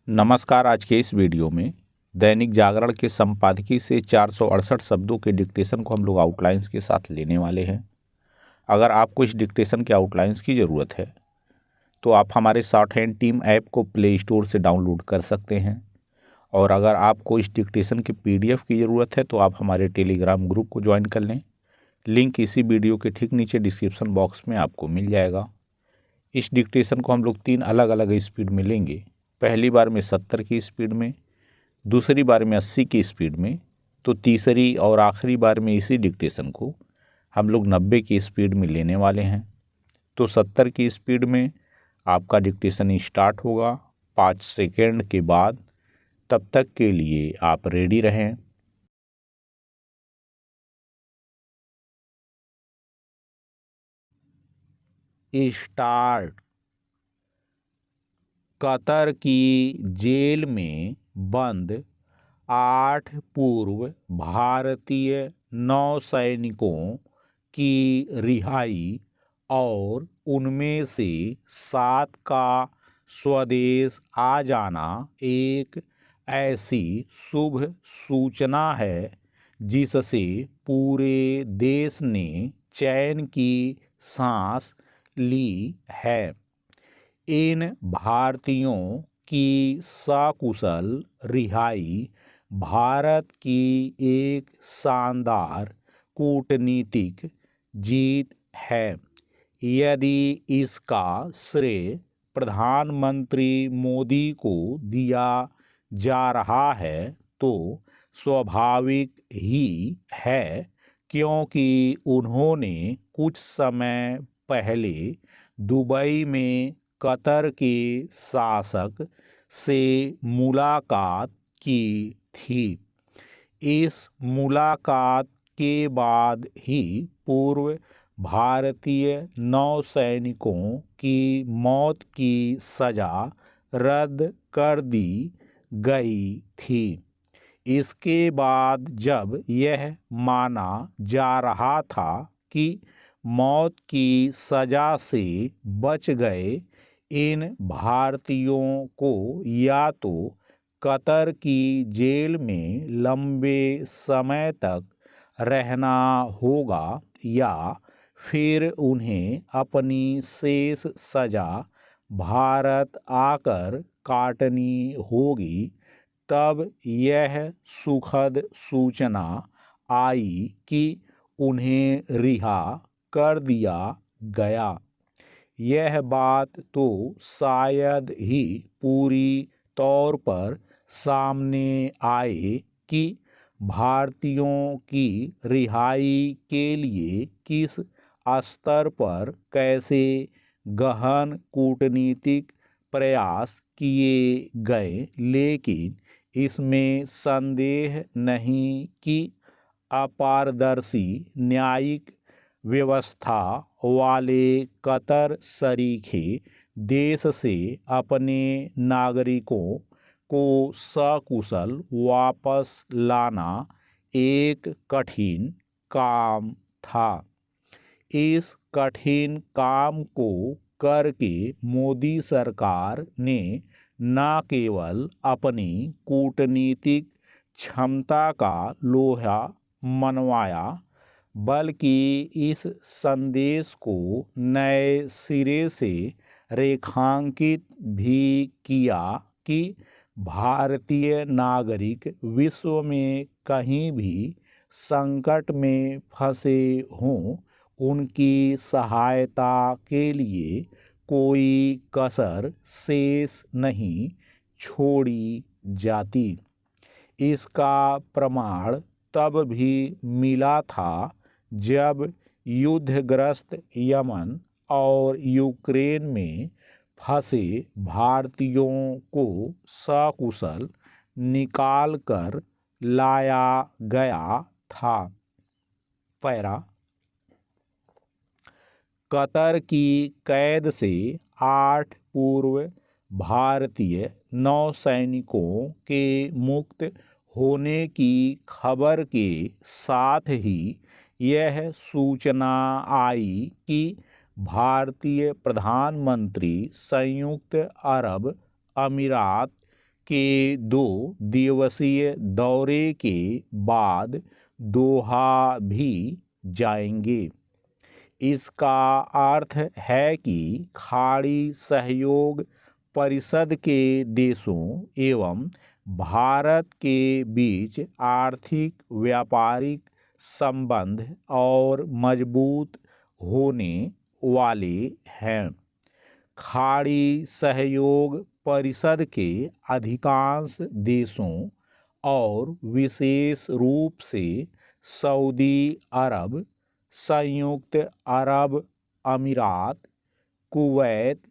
नमस्कार। आज के इस वीडियो में दैनिक जागरण के संपादकीय से 468 शब्दों के डिक्टेशन को हम लोग आउटलाइंस के साथ लेने वाले हैं। अगर आपको इस डिक्टेशन के आउटलाइंस की ज़रूरत है तो आप हमारे शॉर्ट हैंड टीम ऐप को प्ले स्टोर से डाउनलोड कर सकते हैं, और अगर आपको इस डिक्टेशन की PDF की ज़रूरत है तो आप हमारे टेलीग्राम ग्रुप को ज्वाइन कर लें। लिंक इसी वीडियो के ठीक नीचे डिस्क्रिप्शन बॉक्स में आपको मिल जाएगा। इस डिक्टेशन को हम लोग 3 अलग अलग स्पीड में लेंगे। पहली बार में 70 की स्पीड में, दूसरी बार में 80 की स्पीड में, तो तीसरी और आखिरी बार में इसी डिक्टेशन को हम लोग 90 की स्पीड में लेने वाले हैं। तो 70 की स्पीड में आपका डिक्टेशन स्टार्ट होगा 5 सेकेंड के बाद। तब तक के लिए आप रेडी रहें। स्टार्ट। कतर की जेल में बंद 8 पूर्व भारतीय नौसैनिकों की रिहाई और उनमें से 7 का स्वदेश आ जाना एक ऐसी शुभ सूचना है जिससे पूरे देश ने चैन की सांस ली है। इन भारतीयों की सकुशल रिहाई भारत की एक शानदार कूटनीतिक जीत है। यदि इसका श्रेय प्रधानमंत्री मोदी को दिया जा रहा है तो स्वाभाविक ही है, क्योंकि उन्होंने कुछ समय पहले दुबई में कतर के शासक से मुलाकात की थी। इस मुलाकात के बाद ही पूर्व भारतीय नौसैनिकों की मौत की सज़ा रद्द कर दी गई थी। इसके बाद जब यह माना जा रहा था कि मौत की सज़ा से बच गए इन भारतीयों को या तो कतर की जेल में लंबे समय तक रहना होगा या फिर उन्हें अपनी शेष सज़ा भारत आकर काटनी होगी, तब यह सुखद सूचना आई कि उन्हें रिहा कर दिया गया। यह बात तो शायद ही पूरी तौर पर सामने आए कि भारतीयों की रिहाई के लिए किस स्तर पर कैसे गहन कूटनीतिक प्रयास किए गए, लेकिन इसमें संदेह नहीं कि अपारदर्शी न्यायिक व्यवस्था वाले कतर सरीखे देश से अपने नागरिकों को सकुशल वापस लाना एक कठिन काम था। इस कठिन काम को करके मोदी सरकार ने न केवल अपनी कूटनीतिक क्षमता का लोहा मनवाया, बल्कि इस संदेश को नए सिरे से रेखांकित भी किया कि भारतीय नागरिक विश्व में कहीं भी संकट में फंसे हों, उनकी सहायता के लिए कोई कसर शेष नहीं छोड़ी जाती। इसका प्रमाण तब भी मिला था जब युद्धग्रस्त यमन और यूक्रेन में फंसे भारतीयों को सकुशल निकाल कर लाया गया था। पैरा। कतर की कैद से 8 पूर्व भारतीय नौसैनिकों के मुक्त होने की खबर के साथ ही यह सूचना आई कि भारतीय प्रधानमंत्री संयुक्त अरब अमीरात के 2 दिवसीय दौरे के बाद दोहा भी जाएंगे। इसका अर्थ है कि खाड़ी सहयोग परिषद के देशों एवं भारत के बीच आर्थिक व्यापारिक संबंध और मजबूत होने वाले हैं। खाड़ी सहयोग परिषद के अधिकांश देशों और विशेष रूप से सऊदी अरब, संयुक्त अरब अमीरात, कुवैत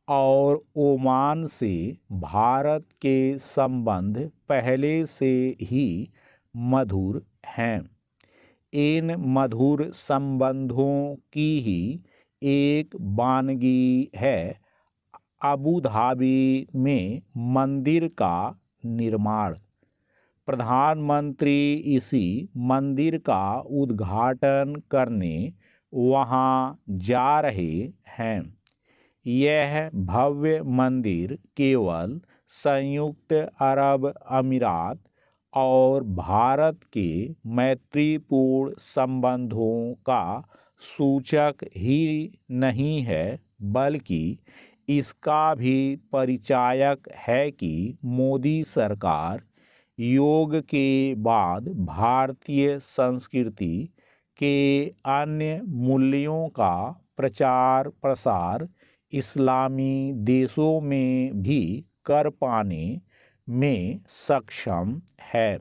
और ओमान से भारत के संबंध पहले से ही मधुर हैं। इन मधुर संबंधों की ही एक वानगी है अबू धाबी में मंदिर का निर्माण। प्रधानमंत्री इसी मंदिर का उद्घाटन करने वहां जा रहे हैं। यह भव्य मंदिर केवल संयुक्त अरब अमीरात और भारत के मैत्रीपूर्ण संबंधों का सूचक ही नहीं है, बल्कि इसका भी परिचायक है कि मोदी सरकार योग के बाद भारतीय संस्कृति के अन्य मूल्यों का प्रचार प्रसार इस्लामी देशों में भी कर पाने में सक्षम है।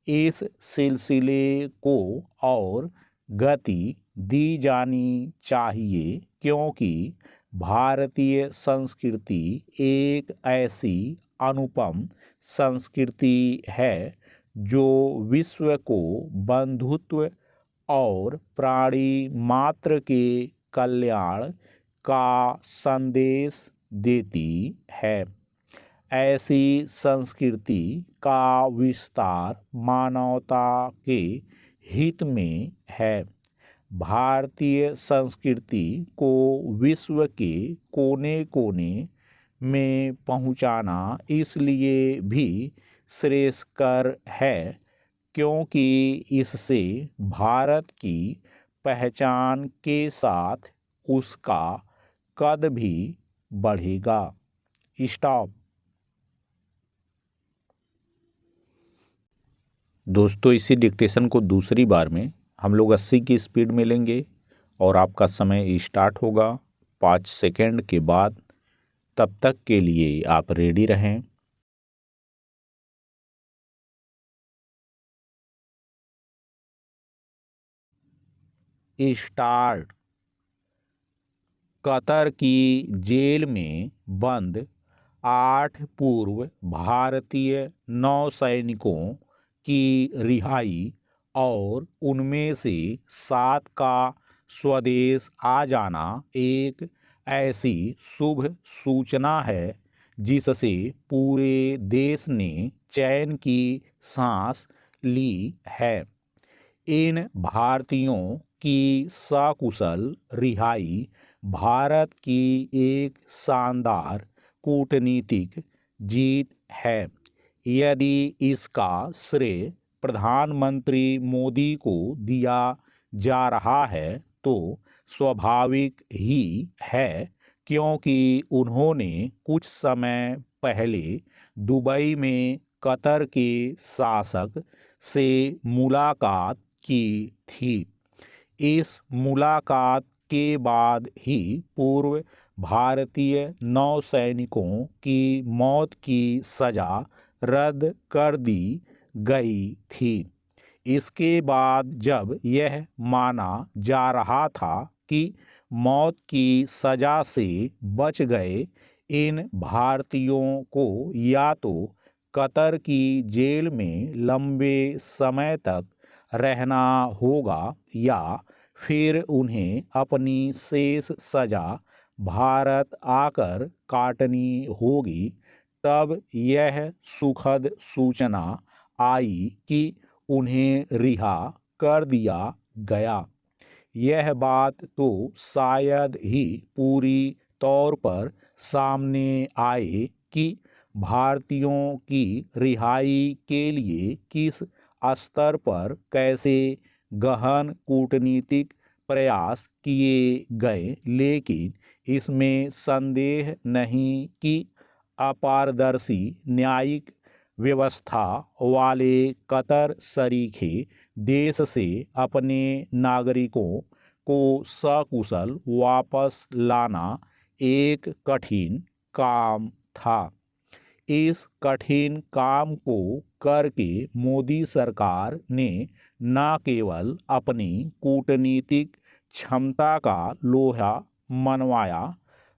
इस सिलसिले को और गति दी जानी चाहिए, क्योंकि भारतीय संस्कृति एक ऐसी अनुपम संस्कृति है जो विश्व को बंधुत्व और प्राणी मात्र के कल्याण का संदेश देती है। ऐसी संस्कृति का विस्तार मानवता के हित में है। भारतीय संस्कृति को विश्व के कोने कोने में पहुंचाना इसलिए भी श्रेयस्कर है क्योंकि इससे भारत की पहचान के साथ उसका कद भी बढ़ेगा। स्टॉप। दोस्तों, इसी डिक्टेशन को दूसरी बार में हम लोग 80 की स्पीड में लेंगे और आपका समय स्टार्ट होगा 5 सेकेंड के बाद। तब तक के लिए आप रेडी रहें। स्टार्ट। कतर की जेल में बंद 8 पूर्व भारतीय नौसैनिकों की रिहाई और उनमें से 7 का स्वदेश आ जाना एक ऐसी शुभ सूचना है जिससे पूरे देश ने चैन की सांस ली है। इन भारतीयों की सकुशल रिहाई भारत की एक शानदार कूटनीतिक जीत है। यदि इसका श्रेय प्रधानमंत्री मोदी को दिया जा रहा है तो स्वाभाविक ही है, क्योंकि उन्होंने कुछ समय पहले दुबई में कतर के शासक से मुलाकात की थी। इस मुलाकात के बाद ही पूर्व भारतीय नौसैनिकों की मौत की सजा रद्द कर दी गई थी। इसके बाद जब यह माना जा रहा था कि मौत की सजा से बच गए इन भारतीयों को या तो कतर की जेल में लंबे समय तक रहना होगा या फिर उन्हें अपनी शेष सजा भारत आकर काटनी होगी, तब यह सुखद सूचना आई कि उन्हें रिहा कर दिया गया। यह बात तो शायद ही पूरी तौर पर सामने आए कि भारतीयों की रिहाई के लिए किस स्तर पर कैसे गहन कूटनीतिक प्रयास किए गए, लेकिन इसमें संदेह नहीं कि अपारदर्शी न्यायिक व्यवस्था वाले कतर सरीखे देश से अपने नागरिकों को सकुशल वापस लाना एक कठिन काम था। इस कठिन काम को करके मोदी सरकार ने न केवल अपनी कूटनीतिक क्षमता का लोहा मनवाया,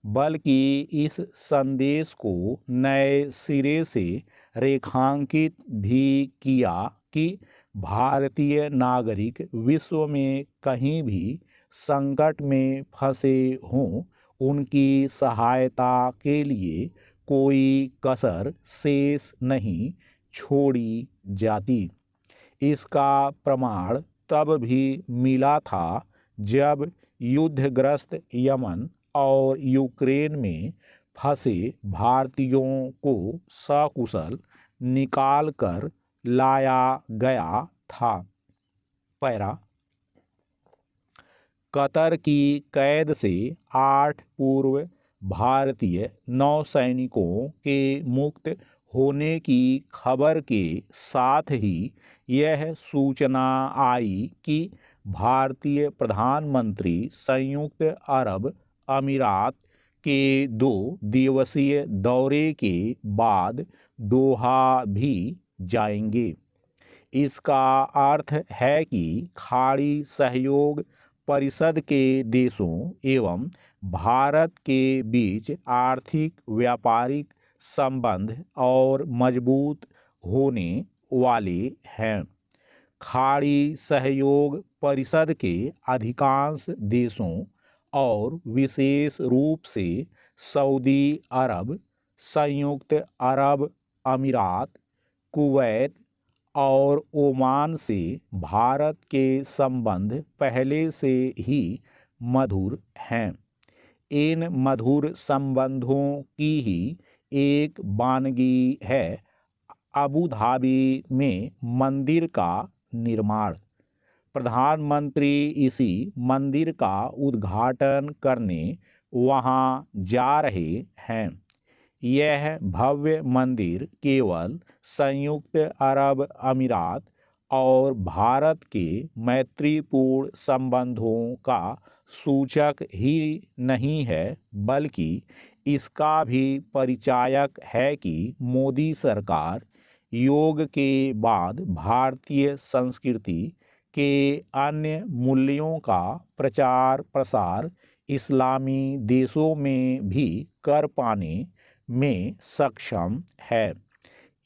बल्कि इस संदेश को नए सिरे से रेखांकित भी किया कि भारतीय नागरिक विश्व में कहीं भी संकट में फंसे हों, उनकी सहायता के लिए कोई कसर शेष नहीं छोड़ी जाती। इसका प्रमाण तब भी मिला था जब युद्धग्रस्त यमन और यूक्रेन में फंसे भारतीयों को सकुशल निकाल कर लाया गया था। पैरा कतर की कैद से 8 पूर्व भारतीय नौसैनिकों के मुक्त होने की खबर के साथ ही यह सूचना आई कि भारतीय प्रधानमंत्री संयुक्त अरब अमीरात के 2 दिवसीय दौरे के बाद दोहा भी जाएंगे। इसका अर्थ है कि खाड़ी सहयोग परिषद के देशों एवं भारत के बीच आर्थिक व्यापारिक संबंध और मजबूत होने वाले हैं। खाड़ी सहयोग परिषद के अधिकांश देशों और विशेष रूप से सऊदी अरब, संयुक्त अरब अमीरात, कुवैत और ओमान से भारत के संबंध पहले से ही मधुर हैं। इन मधुर संबंधों की ही एक वानगी है अबू धाबी में मंदिर का निर्माण। प्रधानमंत्री इसी मंदिर का उद्घाटन करने वहां जा रहे हैं। यह भव्य मंदिर केवल संयुक्त अरब अमीरात और भारत के मैत्रीपूर्ण संबंधों का सूचक ही नहीं है, बल्कि इसका भी परिचायक है कि मोदी सरकार योग के बाद भारतीय संस्कृति के अन्य मूल्यों का प्रचार प्रसार इस्लामी देशों में भी कर पाने में सक्षम है।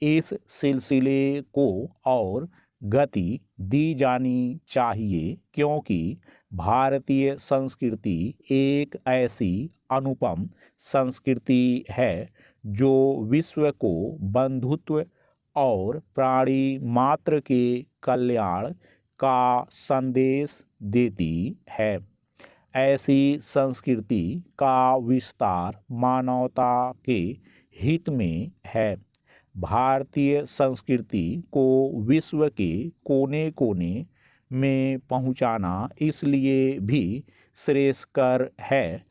इस सिलसिले को और गति दी जानी चाहिए, क्योंकि भारतीय संस्कृति एक ऐसी अनुपम संस्कृति है जो विश्व को बंधुत्व और प्राणी मात्र के कल्याण का संदेश देती है। ऐसी संस्कृति का विस्तार मानवता के हित में है। भारतीय संस्कृति को विश्व के कोने कोने में पहुंचाना इसलिए भी श्रेयस्कर है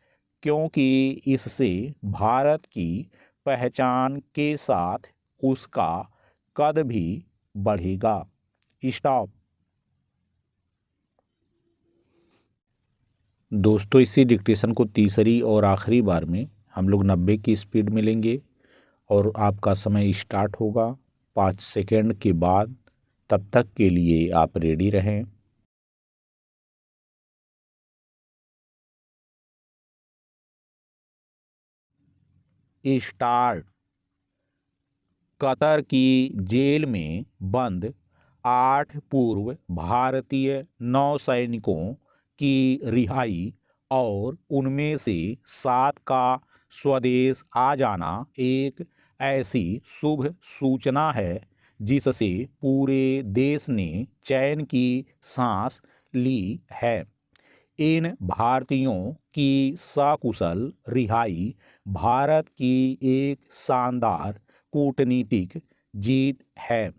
क्योंकि इससे भारत की पहचान के साथ उसका कद भी बढ़ेगा। स्टॉप। दोस्तों, इसी डिक्टेशन को तीसरी और आखिरी बार में हम लोग 90 की स्पीड में लेंगे और आपका समय स्टार्ट होगा 5 सेकंड के बाद। तब तक के लिए आप रेडी रहें। स्टार्ट। कतर की जेल में बंद 8 पूर्व भारतीय नौसैनिकों की रिहाई और उनमें से 7 का स्वदेश आ जाना एक ऐसी शुभ सूचना है जिससे पूरे देश ने चैन की सांस ली है। इन भारतीयों की सकुशल रिहाई भारत की एक शानदार कूटनीतिक जीत है।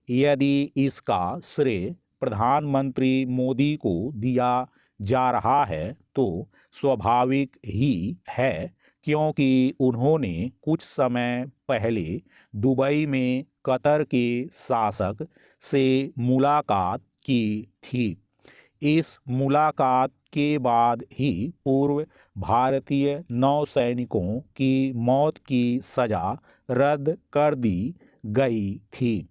यदि इसका श्रेय प्रधानमंत्री मोदी को दिया जा रहा है तो स्वाभाविक ही है, क्योंकि उन्होंने कुछ समय पहले दुबई में कतर के शासक से मुलाकात की थी। इस मुलाकात के बाद ही पूर्व भारतीय नौसैनिकों की मौत की सज़ा रद्द कर दी गई थी।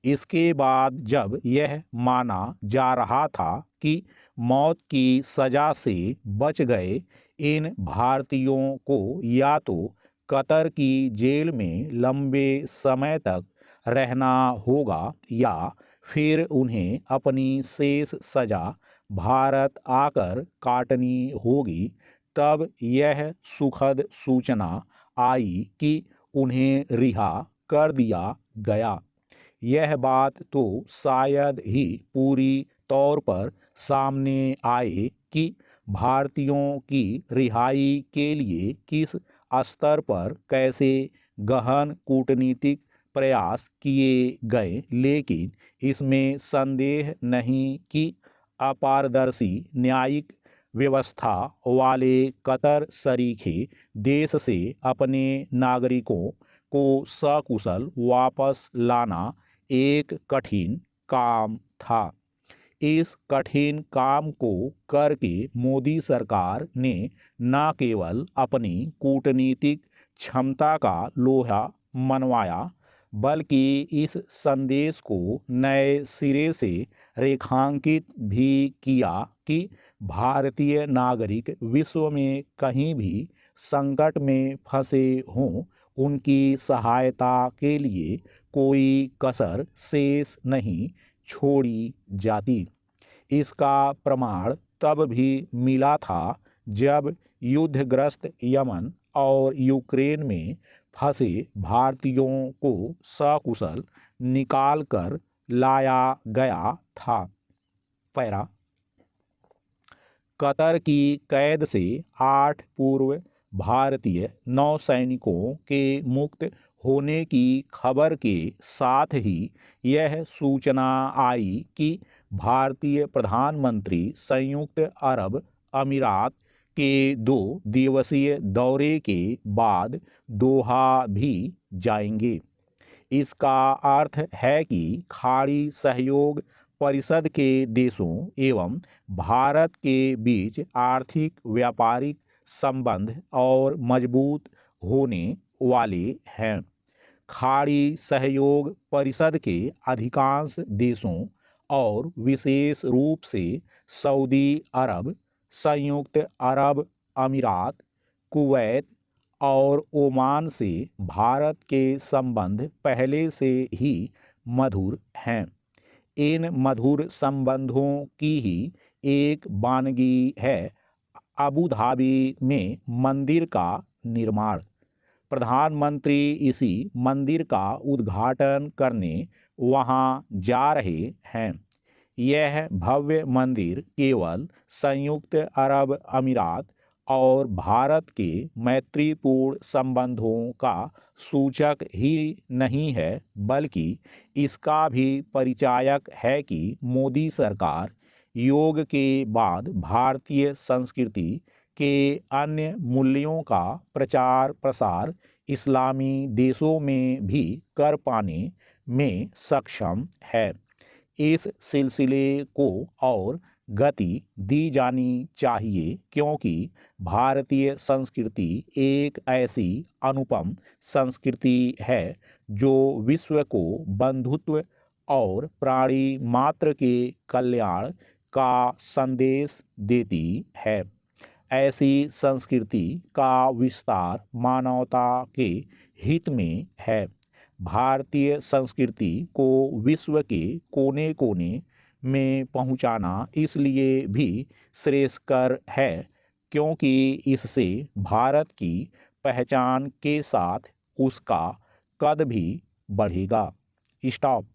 इसके बाद जब यह माना जा रहा था कि मौत की सज़ा से बच गए इन भारतीयों को या तो कतर की जेल में लंबे समय तक रहना होगा या फिर उन्हें अपनी शेष सज़ा भारत आकर काटनी होगी, तब यह सुखद सूचना आई कि उन्हें रिहा कर दिया गया। यह बात तो शायद ही पूरी तौर पर सामने आए कि भारतीयों की रिहाई के लिए किस स्तर पर कैसे गहन कूटनीतिक प्रयास किए गए, लेकिन इसमें संदेह नहीं कि अपारदर्शी न्यायिक व्यवस्था वाले कतर सरीखे देश से अपने नागरिकों को सकुशल वापस लाना एक कठिन काम था। इस कठिन काम को करके मोदी सरकार ने न केवल अपनी कूटनीतिक क्षमता का लोहा मनवाया, बल्कि इस संदेश को नए सिरे से रेखांकित भी किया कि भारतीय नागरिक विश्व में कहीं भी संकट में फंसे हों, उनकी सहायता के लिए कोई कसर शेष नहीं छोड़ी जाती। इसका प्रमाण तब भी मिला था जब युद्धग्रस्त यमन और यूक्रेन में फंसे भारतीयों को सकुशल निकाल कर लाया गया था। पैरा कतर की कैद से 8 पूर्व भारतीय नौसैनिकों के मुक्त होने की खबर के साथ ही यह सूचना आई कि भारतीय प्रधानमंत्री संयुक्त अरब अमीरात के 2 दिवसीय दौरे के बाद दोहा भी जाएंगे। इसका अर्थ है कि खाड़ी सहयोग परिषद के देशों एवं भारत के बीच आर्थिक व्यापारिक संबंध और मजबूत होने वाले हैं। खाड़ी सहयोग परिषद के अधिकांश देशों और विशेष रूप से सऊदी अरब, संयुक्त अरब अमीरात, कुवैत और ओमान से भारत के संबंध पहले से ही मधुर हैं। इन मधुर संबंधों की ही एक वानगी है अबू धाबी में मंदिर का निर्माण। प्रधानमंत्री इसी मंदिर का उद्घाटन करने वहां जा रहे हैं। यह भव्य मंदिर केवल संयुक्त अरब अमीरात और भारत के मैत्रीपूर्ण संबंधों का सूचक ही नहीं है, बल्कि इसका भी परिचायक है कि मोदी सरकार योग के बाद भारतीय संस्कृति के अन्य मूल्यों का प्रचार प्रसार इस्लामी देशों में भी कर पाने में सक्षम है। इस सिलसिले को और गति दी जानी चाहिए, क्योंकि भारतीय संस्कृति एक ऐसी अनुपम संस्कृति है जो विश्व को बंधुत्व और प्राणी मात्र के कल्याण का संदेश देती है। ऐसी संस्कृति का विस्तार मानवता के हित में है। भारतीय संस्कृति को विश्व के कोने कोने में पहुंचाना इसलिए भी श्रेयस्कर है क्योंकि इससे भारत की पहचान के साथ उसका कद भी बढ़ेगा। स्टॉप।